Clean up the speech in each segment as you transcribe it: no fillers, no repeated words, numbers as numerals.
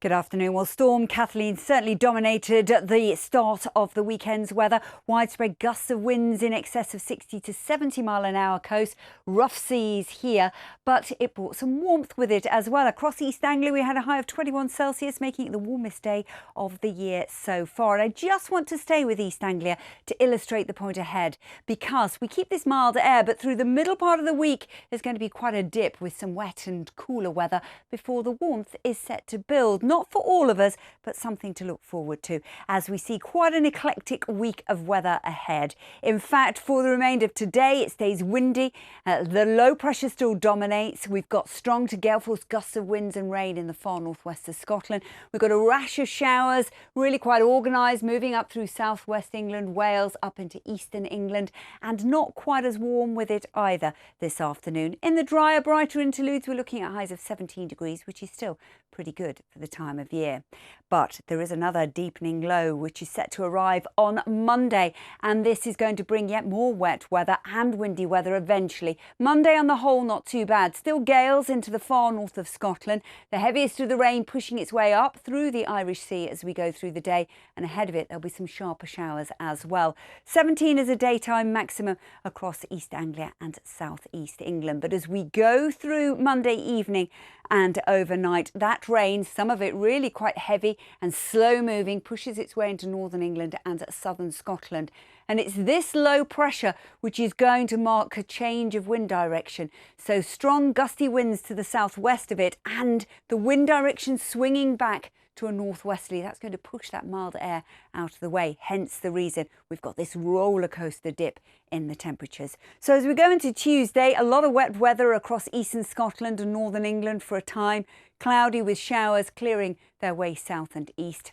Good afternoon. Well, Storm Kathleen certainly dominated the start of the weekend's weather. Widespread gusts of winds in excess of 60 to 70 mile an hour coast. Rough seas here, but it brought some warmth with it as well. Across East Anglia, we had a high of 21 Celsius, making it the warmest day of the year so far. And I just want to stay with East Anglia to illustrate the point ahead, because we keep this mild air, but through the middle part of the week, there's going to be quite a dip with some wet and cooler weather before the warmth is set to build. Not for all of us, but something to look forward to as we see quite an eclectic week of weather ahead. In fact, for the remainder of today, it stays windy. The low pressure still dominates. We've got strong to gale force gusts of winds and rain in the far northwest of Scotland. We've got a rash of showers, really quite organised, moving up through southwest England, Wales, up into eastern England, and not quite as warm with it either this afternoon. In the drier, brighter interludes, we're looking at highs of 17 degrees, which is still pretty good for the time of year. But there is another deepening low which is set to arrive on Monday, and this is going to bring yet more wet weather and windy weather eventually. Monday on the whole not too bad. Still gales into the far north of Scotland. The heaviest of the rain pushing its way up through the Irish Sea as we go through the day, and ahead of it there'll be some sharper showers as well. 17 is a daytime maximum across East Anglia and South East England. But as we go through Monday evening and overnight, that rain, some of it really quite heavy and slow moving, pushes its way into northern England and southern Scotland. And it's this low pressure which is going to mark a change of wind direction. So strong gusty winds to the southwest of it, and the wind direction swinging back to a northwesterly. That's going to push that mild air out of the way, hence the reason we've got this roller coaster dip in the temperatures. So as we go into Tuesday, a lot of wet weather across eastern Scotland and northern England for a time. Cloudy with showers clearing their way south and east.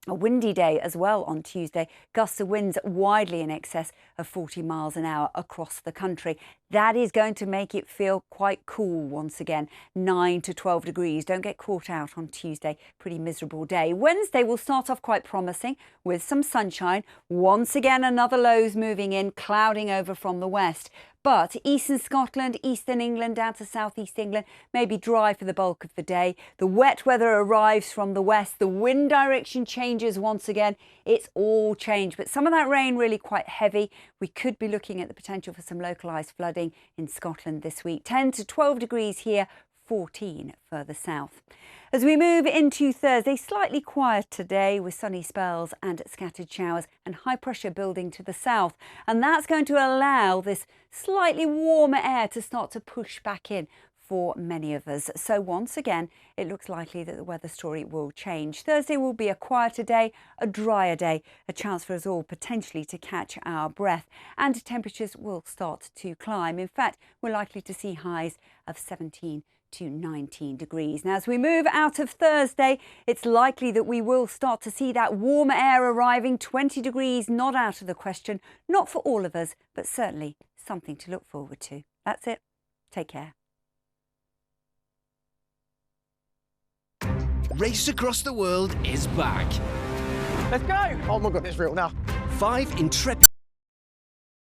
A windy day as well on Tuesday. Gusts of winds widely in excess of 40 miles an hour across the country. That is going to make it feel quite cool once again. 9 to 12 degrees. Don't get caught out on Tuesday. Pretty miserable day. Wednesday will start off quite promising with some sunshine. Once again, another low's moving in, clouding over from the west. But eastern Scotland, eastern England down to southeast England may be dry for the bulk of the day. The wet weather arrives from the west. The wind direction changes once again. It's all changed, but some of that rain really quite heavy. We could be looking at the potential for some localised flooding in Scotland this week. 10 to 12 degrees here, 14 further south. As we move into Thursday, slightly quiet today with sunny spells and scattered showers and high pressure building to the south. And that's going to allow this slightly warmer air to start to push back in for many of us. So once again, it looks likely that the weather story will change. Thursday will be a quieter day, a drier day, a chance for us all potentially to catch our breath, and temperatures will start to climb. In fact, we're likely to see highs of 17 to 19 degrees. Now, as we move out of Thursday, it's likely that we will start to see that warmer air arriving. 20 degrees, not out of the question. Not for all of us, but certainly something to look forward to. That's it. Take care. Race Across the World is back. Let's go! Oh my God, it's real now. 5 intrepid